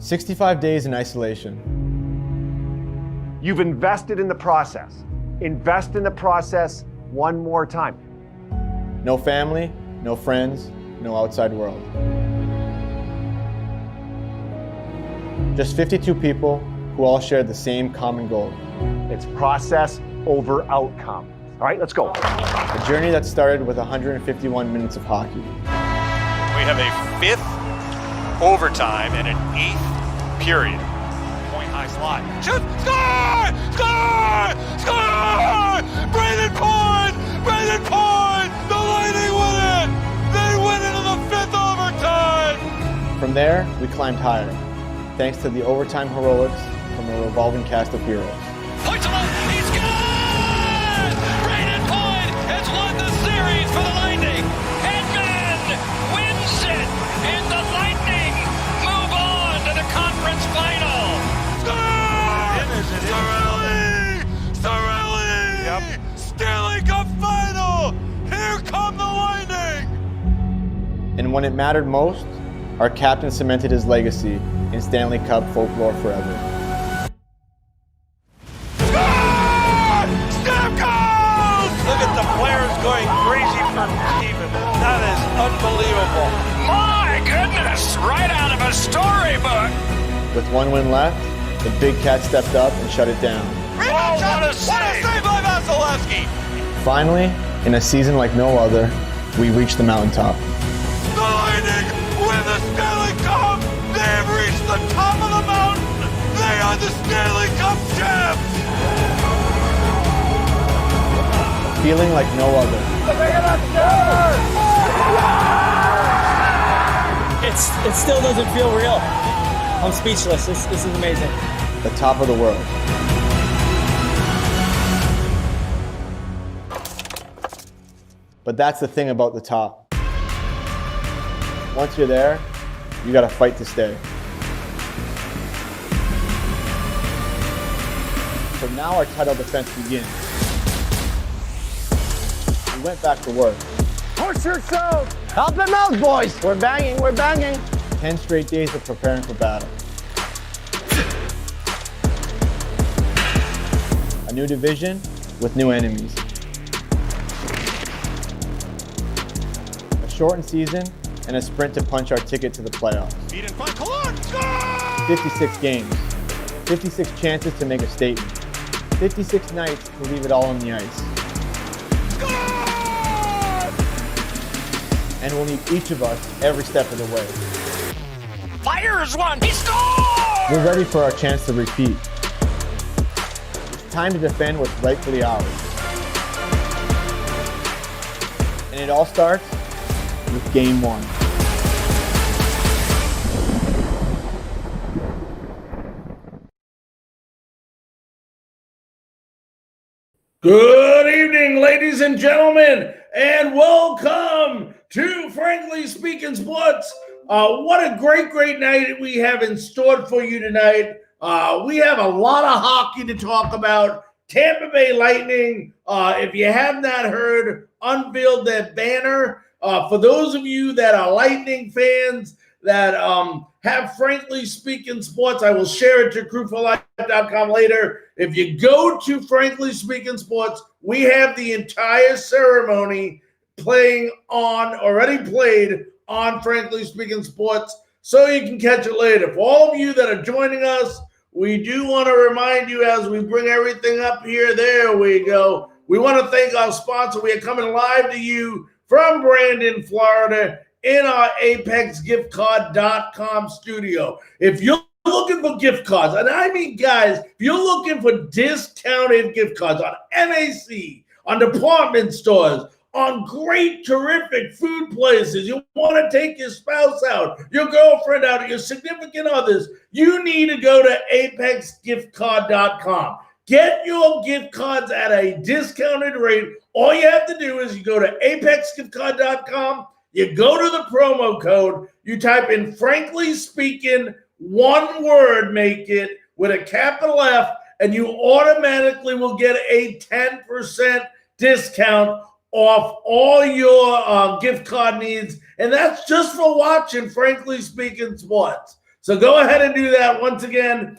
65 days in isolation. You've invested in the process. Invest in the process one more time. No family, no friends, no outside world. Just 52 people who all shared the same common goal. It's process over outcome. All right, let's go. A journey that started with 151 minutes of hockey. We have a 5th overtime and an 8th period. Point high slot. Shoot! Score! Score! Score! Brandon Point! Brandon Point! The Lightning win it! They win it in the 5th overtime! From there, we climbed higher, thanks to the overtime heroics from a revolving cast of heroes. Points alone. He's good! Brandon Point has won the series for the Lightning. Edmund wins it, and the Lightning move on to the conference final. Sorelli! Sorelli! Yep. Stanley Cup final! Here come the Lightning! And when it mattered most, our captain cemented his legacy in Stanley Cup folklore forever. Look at the players going crazy for Steven. That is unbelievable. My goodness, right out of a storybook. With one win left, the Big Cat stepped up and shut it down. Oh, what a save by Vasilevsky. Finally, in a season like no other, we reached the mountaintop. The Lightning win the Stanley Cup. They have reached the top of the mountain. They are the Stanley Cup champs. Feeling like no other. It still doesn't feel real. I'm speechless. This is amazing. The top of the world. But that's the thing about the top. Once you're there, you gotta fight to stay. So now our title defense begins. We went back to work. Push yourself! Help them out, boys! We're banging, we're banging. 10 straight days of preparing for battle. A new division with new enemies. A shortened season and a sprint to punch our ticket to the playoffs. 56 games, 56 chances to make a statement, 56 nights to leave it all on the ice. And we'll need each of us every step of the way. Fires one. He scored! We're ready for our chance to repeat. It's time to defend what's rightfully ours. And it all starts with Game 1. Good evening, ladies and gentlemen, and welcome to Frankly Speaking Sports. What a great night we have in store for you tonight. We have a lot of hockey to talk about. Tampa Bay Lightning, if you have not heard, unveiled their banner. For those of you that are Lightning fans that have Frankly Speaking Sports, I will share it to crewforlife.com later. If you go to Frankly Speaking Sports, we have the entire ceremony already played on Frankly Speaking Sports, so you can catch it later. For all of you that are joining us, we do want to remind you as we bring everything up here, there we go. We want to thank our sponsor. We are coming live to you from Brandon, Florida, in our ApexGiftCard.com studio. If you're looking for gift cards, and I mean, guys, if you're looking for discounted gift cards on MAC, on department stores, on great, terrific food places, you want to take your spouse out, your girlfriend out, your significant others, you need to go to ApexGiftCard.com. Get your gift cards at a discounted rate. All you have to do is you go to ApexGiftCard.com, you go to the promo code, you type in Frankly Speaking, one word, make it with a capital F, and you automatically will get a 10% discount off all your gift card needs. And that's just for watching Frankly Speaking Sports. So go ahead and do that. Once again,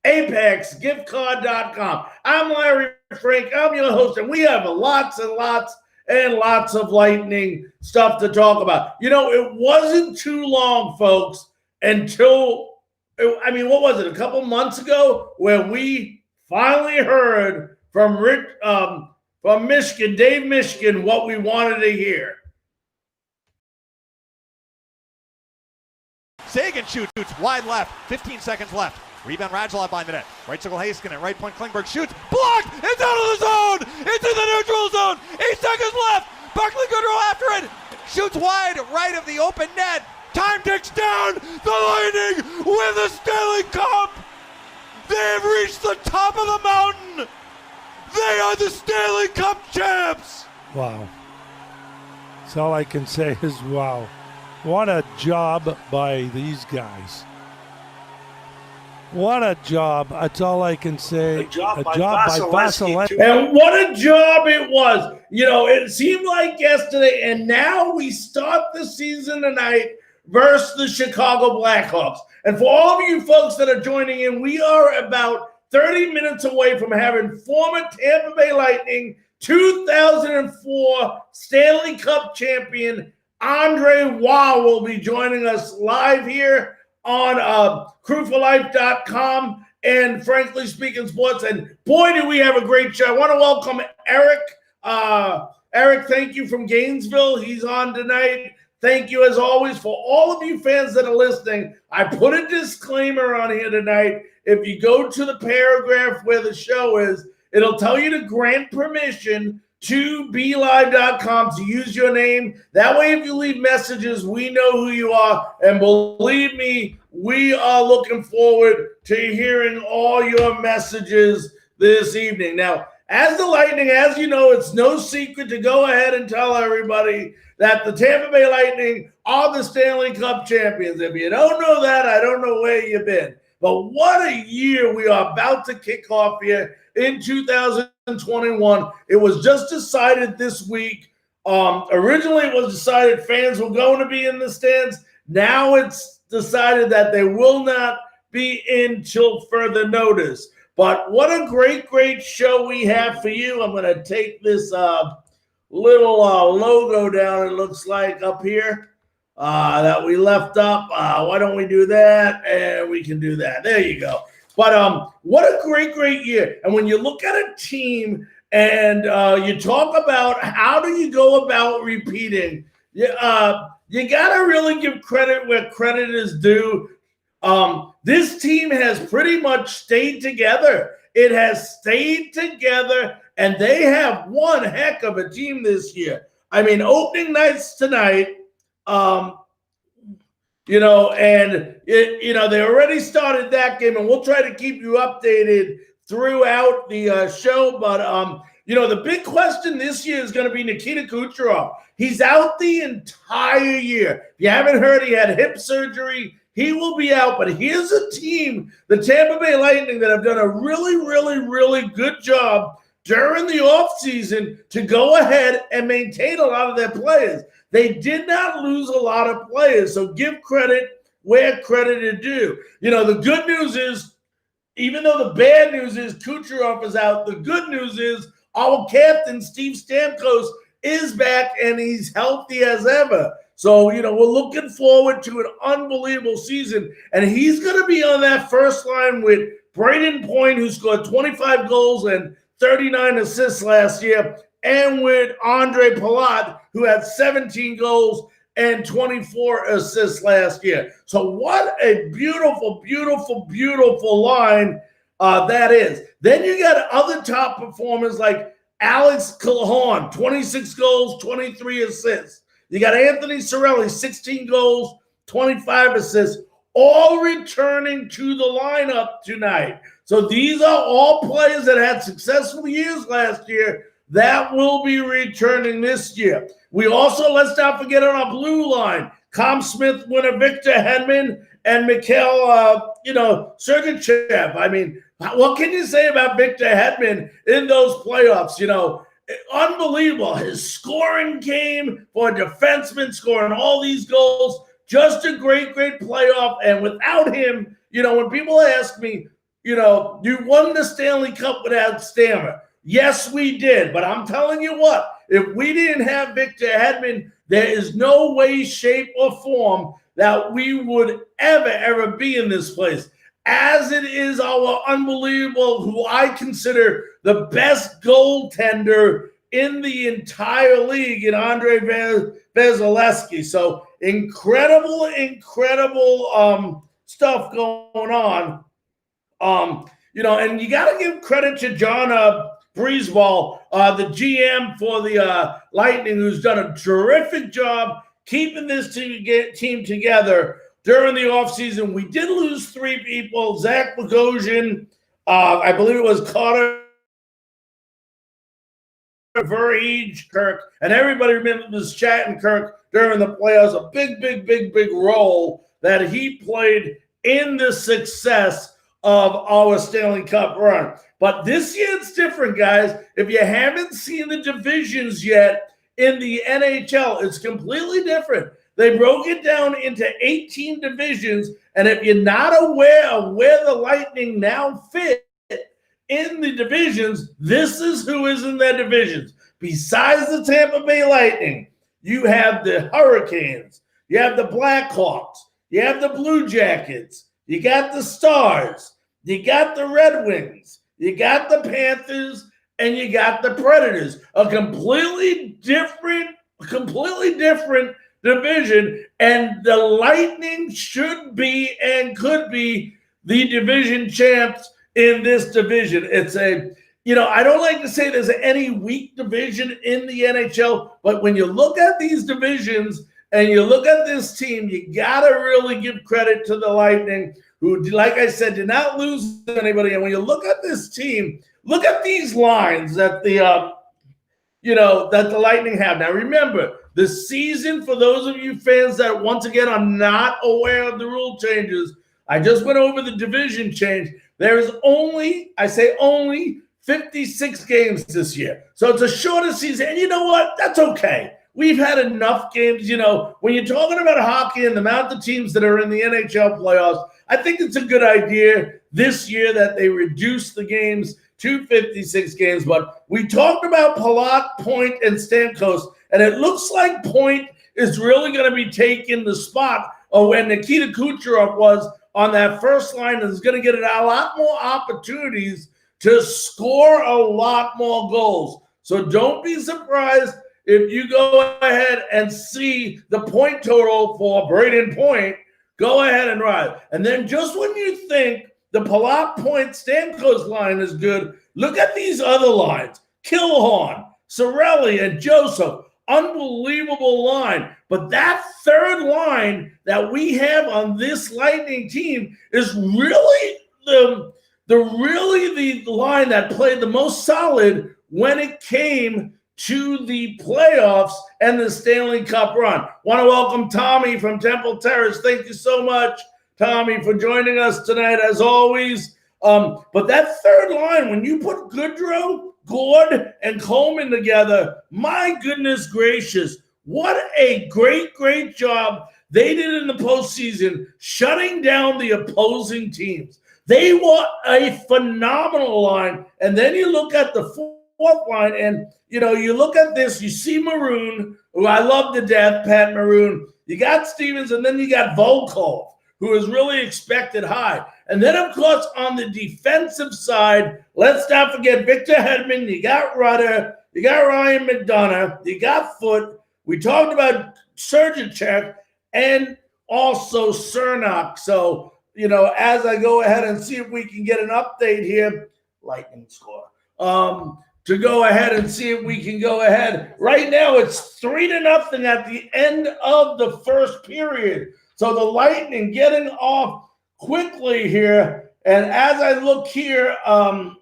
ApexGiftCard.com. I'm Larry Frank. I'm your host, and we have lots and lots and lots of lightning stuff to talk about. You know, it wasn't too long, folks, until, I mean, what was it, a couple months ago, where we finally heard from from Michigan, Dave Michigan, what we wanted to hear. Sagan shoots wide left, 15 seconds left. Rebound Radulov behind the net. Right circle Heiskanen, right point Klingberg shoots. Blocked! It's out of the zone! Into the neutral zone! 8 seconds left! Barclay Goodrow after it! Shoots wide, right of the open net. Time ticks down! The Lightning with the Stanley Cup! They have reached the top of the mountain! They are the Stanley Cup champs! Wow. That's all I can say is wow. What a job by these guys. What a job. That's all I can say. A job by Vasilevsky. And what a job it was. You know, it seemed like yesterday, and now we start the season tonight versus the Chicago Blackhawks. And for all of you folks that are joining in, we are about 30 minutes away from having former Tampa Bay Lightning 2004 Stanley Cup champion Andre Waugh will be joining us live here on crewforlife.com and Frankly Speaking Sports. And boy, do we have a great show. I want to welcome Eric. Eric, thank you from Gainesville. He's on tonight. Thank you, as always, for all of you fans that are listening. I put a disclaimer on here tonight. If you go to the paragraph where the show is, it'll tell you to grant permission to BeLive.com to use your name. That way, if you leave messages, we know who you are. And believe me, we are looking forward to hearing all your messages this evening. Now, as the Lightning, as you know, it's no secret to go ahead and tell everybody that the Tampa Bay Lightning are the Stanley Cup champions. If you don't know that, I don't know where you've been. But what a year we are about to kick off here in 2021. It was just decided this week. Originally, it was decided fans were going to be in the stands. Now it's decided that they will not be in till further notice. But what a great, great show we have for you. I'm going to take this little logo down, it looks like, up here that we left up. Why don't we do that? And we can do that. There you go. But what a great, great year. And when you look at a team and you talk about how do you go about repeating, you got to really give credit where credit is due. This team has pretty much stayed together. It has stayed together, and they have one heck of a team this year. I mean, opening nights tonight, they already started that game, and we'll try to keep you updated throughout the show. But, the big question this year is going to be Nikita Kucherov. He's out the entire year. If you haven't heard, he had hip surgery. He will be out. But here's a team, the Tampa Bay Lightning, that have done a really, really, really good job during the offseason to go ahead and maintain a lot of their players. They did not lose a lot of players, so give credit where credit is due. The good news is, even though the bad news is Kucherov is out, the good news is our captain, Steve Stamkos, is back, and he's healthy as ever. So, we're looking forward to an unbelievable season, and he's going to be on that first line with Braden Point, who scored 25 goals and 39 assists last year, and with Andre Palat, who had 17 goals and 24 assists last year. So what a beautiful, beautiful, beautiful line that is. Then you got other top performers like Alex Killorn, 26 goals, 23 assists. You got Anthony Cirelli, 16 goals, 25 assists, all returning to the lineup tonight. So these are all players that had successful years last year that will be returning this year. We also, let's not forget on our blue line, Com Smith winner Victor Hedman and Mikhail, Sergachev. I mean, what can you say about Victor Hedman in those playoffs? Unbelievable. His scoring game for a defenseman, scoring all these goals, just a great, great playoff. And without him, when people ask me, you won the Stanley Cup without Stammer. Yes, we did. But I'm telling you what, if we didn't have Victor Hedman, there is no way, shape, or form that we would ever be in this place. As it is our unbelievable, who I consider the best goaltender in the entire league, in Andre Vasilevsky. So incredible stuff going on. And you got to give credit to John Breezeball, the GM for the Lightning, who's done a terrific job keeping this team together during the offseason. We did lose 3 people: Zach Bogosian, I believe it was Carter Verhage, Kirk, and everybody remembers Shattenkirk during the playoffs. A big role that he played in the success of our Stanley Cup run. But this year it's different, guys. If you haven't seen the divisions yet in the NHL, it's completely different. They broke it down into 18 divisions, and if you're not aware of where the Lightning now fit in the divisions, this is who is in their divisions. Besides the Tampa Bay Lightning, you have the Hurricanes, you have the Blackhawks, you have the Blue Jackets, you got the Stars, you got the Red Wings, you got the Panthers, and you got the Predators. A completely different division, and the Lightning should be and could be the division champs in this division. It's I don't like to say there's any weak division in the NHL, but when you look at these divisions and you look at this team, you got to really give credit to the Lightning, who, like I said, did not lose anybody. And when you look at this team, look at these lines that the Lightning have. Now, remember, the season, for those of you fans that, once again, are not aware of the rule changes, I just went over the division change. There is only 56 games this year. So it's a shorter season. And you know what? That's okay. We've had enough games. When you're talking about hockey and the amount of teams that are in the NHL playoffs, I think it's a good idea this year that they reduce the games to 56 games. But we talked about Palat, Point, and Stamkos, and it looks like Point is really going to be taking the spot of when Nikita Kucherov was on that first line, and is going to get a lot more opportunities to score a lot more goals. So don't be surprised if you go ahead and see the point total for Braden Point. Go ahead and ride. And then just when you think the Palat, Point, Stamkos line is good, look at these other lines. Killorn, Cirelli, and Joseph. Unbelievable line. But that third line that we have on this Lightning team is really the line that played the most solid when it came to the playoffs and the Stanley Cup run. Want to welcome Tommy from Temple Terrace. Thank you so much, Tommy, for joining us tonight, as always. But that third line, when you put Goodrow, Gord, and Coleman together, my goodness gracious, what a great job they did in the postseason, shutting down the opposing teams. They were a phenomenal line. And then you look at the fourth line, and you look at this, you see Maroon, who I love to death, Pat Maroon. You got Stevens, and then you got Volkov, who is really expected high. And then, of course, on the defensive side, let's not forget Victor Hedman. You got Rudder. You got Ryan McDonough. You got Foote. We talked about Sergachev and also Cernak. So, as I go ahead and see if we can get an update here, Lightning score. To go ahead and see if we can go ahead. Right now, it's 3-0 at the end of the first period. So the Lightning getting off quickly here. And as I look here,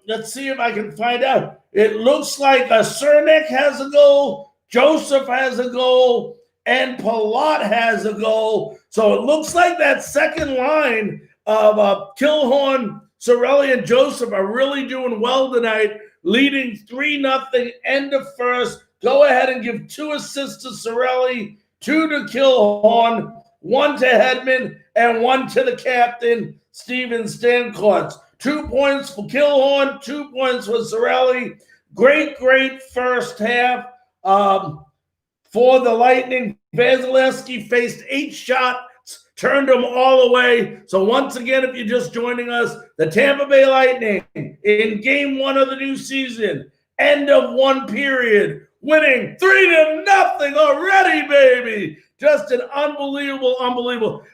let's see if I can find out. It looks like Cernak has a goal, Joseph has a goal, and Palat has a goal. So it looks like that second line of Killorn, Cirelli, and Joseph are really doing well tonight, leading 3-0, end of first. Go ahead and give 2 assists to Cirelli, 2 to Killorn, one to Hedman, and one to the captain, Steven Stamkos. 2 points for Killhorn, 2 points for Cirelli. Great first half for the Lightning. Vasilevsky faced 8 shots, turned them all away. So once again, if you're just joining us, the Tampa Bay Lightning in game 1 of the new season, end of 1 period, winning 3-0 already, baby. Just an unbelievable.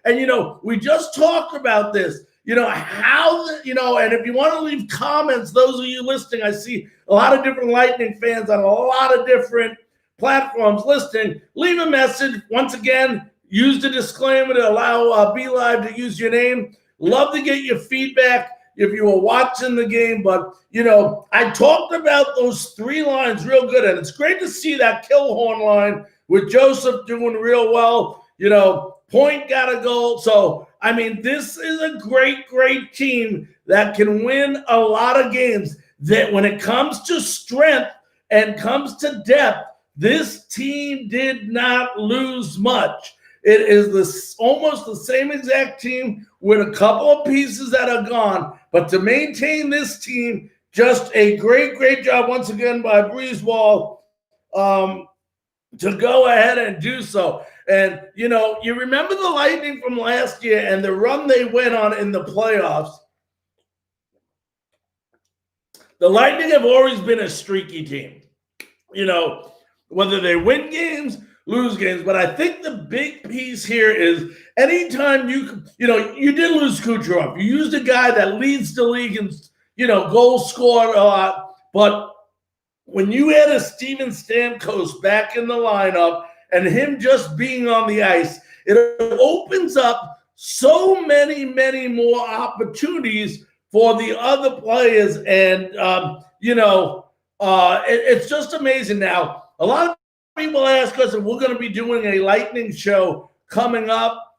And, we just talked about this. And if you want to leave comments, those of you listening, I see a lot of different Lightning fans on a lot of different platforms listening. Leave a message. Once again, use the disclaimer to allow Be Live to use your name. Love to get your feedback if you were watching the game. But, I talked about those 3 lines real good, and it's great to see that Killhorn line with Joseph doing real well. Point got a goal. So, this is a great team that can win a lot of games. That when it comes to strength and comes to depth, this team did not lose much. It is almost the same exact team with a couple of pieces that are gone. But to maintain this team, just a great job once again by Breezeball to go ahead and do so. And, you remember the Lightning from last year and the run they went on in the playoffs. The Lightning have always been a streaky team, whether they win games, lose games. But I think the big piece here is anytime you did lose Kucherov. You used a guy that leads the league in, goals scored a lot. But when you had a Steven Stamkos back in the lineup and him just being on the ice, it opens up so many more opportunities for the other players. And, it's just amazing. Now, a lot of people ask us if we're going to be doing a Lightning show coming up.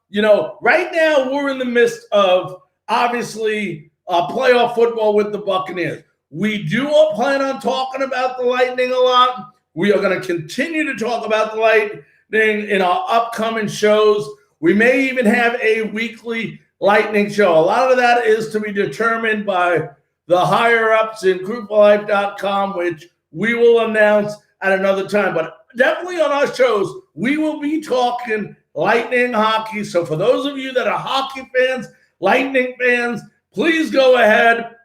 Right now we're in the midst of, obviously, playoff football with the Buccaneers. We do plan on talking about the Lightning a lot. We are going to continue to talk about the Lightning in our upcoming shows. We may even have a weekly Lightning show. A lot of that is to be determined by the higher-ups in CrewForLife.com, which we will announce at another time. But definitely on our shows, we will be talking Lightning hockey. So for those of you that are hockey fans, Lightning fans, please go ahead.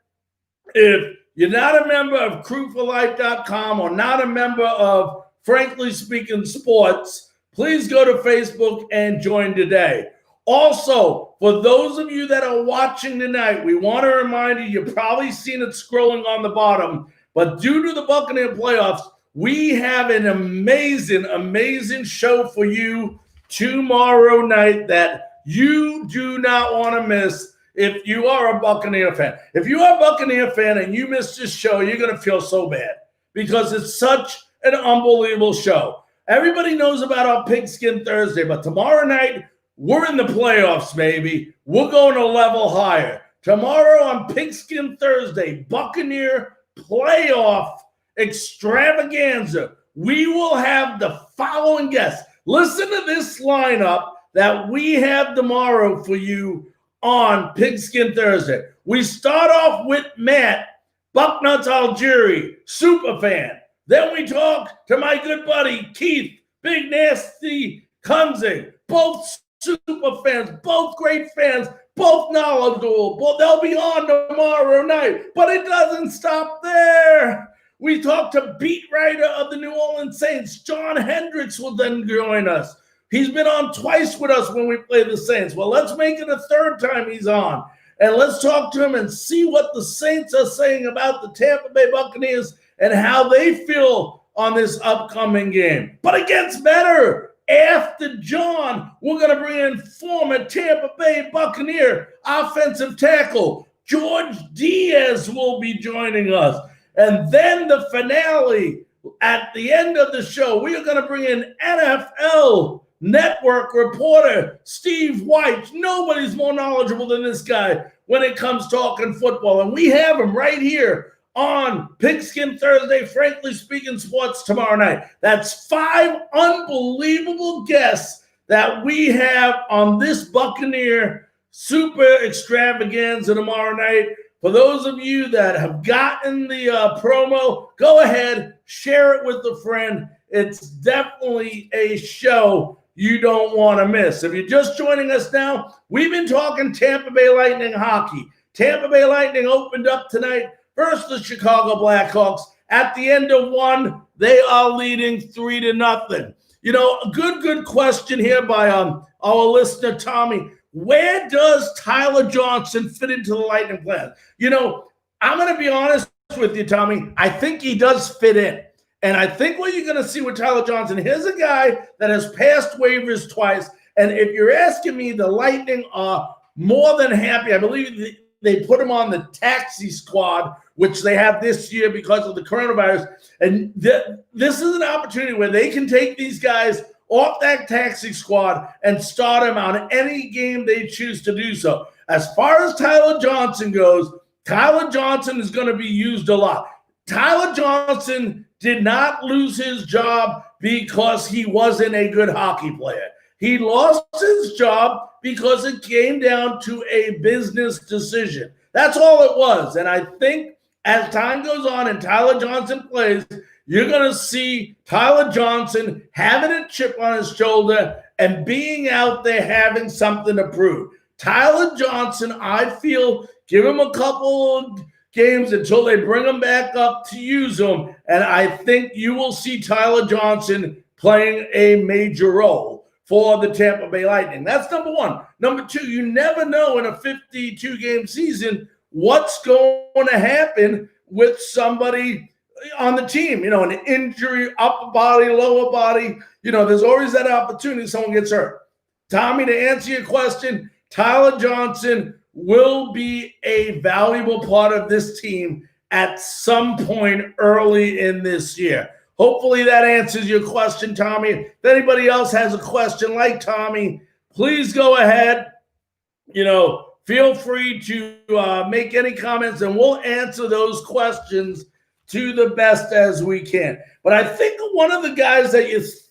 If you're not a member of CrewForLife.com or not a member of Frankly Speaking Sports, please go to Facebook and join today. Also, for those of you that are watching tonight, we want to remind you, you've probably seen it scrolling on the bottom, but due to the Buccaneer playoffs, we have an amazing show for you tomorrow night that you do not want to miss if you are a Buccaneer fan. If you are a Buccaneer fan and you miss this show, you're going to feel so bad because it's such an unbelievable show. Everybody knows about our Pigskin Thursday, but tomorrow night, we're in the playoffs, baby. We're going a level higher. Tomorrow on Pigskin Thursday, Buccaneer playoff extravaganza. We will have the following guests. Listen to this lineup that we have tomorrow for you on Pigskin Thursday. We start off with Matt, Bucknuts Algieri, super fan. Then we talk to my good buddy, Keith, Big Nasty Kunzing, both super fans, both great fans, both knowledgeable. They'll be on tomorrow night, but it doesn't stop there. We talk to beat writer of the New Orleans Saints, John Hendricks will then join us. He's been on twice with us when we play the Saints. Well, let's make it a third time he's on. And let's talk to him and see what the Saints are saying about the Tampa Bay Buccaneers and how they feel on this upcoming game. But it gets better. After John, we're going to bring in former Tampa Bay Buccaneer offensive tackle George Diaz will be joining us. And then the finale, at the end of the show, we are going to bring in NFL Network reporter Steve White. Nobody's more knowledgeable than this guy when it comes talking football. And we have him right here on Pigskin Thursday, Frankly Speaking Sports tomorrow night. That's 5 unbelievable guests that we have on this Buccaneer Super Extravaganza tomorrow night. For those of you that have gotten the promo, go ahead, share it with a friend. It's definitely a show you don't want to miss. If you're just joining us now, we've been talking Tampa Bay Lightning hockey. Tampa Bay Lightning opened up tonight versus the Chicago Blackhawks. At the end of one, they are leading 3-0. You know, a good question here by our listener, Tommy. Where does Tyler Johnson fit into the Lightning plan? You know, I'm going to be honest with you, Tommy. I think he does fit in. And I think what you're going to see with Tyler Johnson, here's a guy that has passed waivers twice. And if you're asking me, the Lightning are more than happy. I believe they put him on the taxi squad, which they have this year because of the coronavirus. And this is an opportunity where they can take these guys off that taxi squad and start them on any game they choose to do so. As far as Tyler Johnson goes, Tyler Johnson is going to be used a lot. Tyler Johnson did not lose his job because he wasn't a good hockey player. He lost his job because it came down to a business decision. That's all it was. And I think as time goes on and Tyler Johnson plays, you're going to see Tyler Johnson having a chip on his shoulder and being out there having something to prove. Tyler Johnson, I feel, give him a couple of games until they bring him back up to use him, and I think you will see Tyler Johnson playing a major role for the Tampa Bay Lightning. That's number one. Number two, you never know in a 52-game season what's going to happen with somebody on the team, you know, an injury, upper body, lower body, you know, there's always that opportunity someone gets hurt. Tommy, to answer your question, Tyler Johnson will be a valuable part of this team at some point early in this year. Hopefully that answers your question, Tommy. If anybody else has a question like Tommy, please go ahead. You know, feel free to make any comments and we'll answer those questions to the best as we can. But I think one of the guys that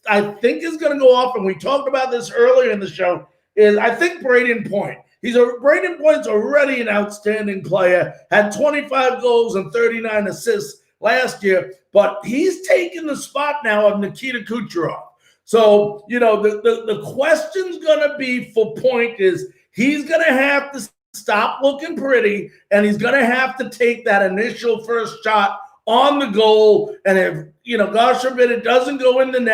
I think is going to go off, and we talked about this earlier in the show, is I think Braden Point. Braden Point's already an outstanding player, had 25 goals and 39 assists last year, but he's taken the spot now of Nikita Kucherov. So, you know, the question's going to be for Point is he's going to have to stop looking pretty, and he's going to have to take that initial first shot on the goal. And if, you know, God forbid it doesn't go in the net,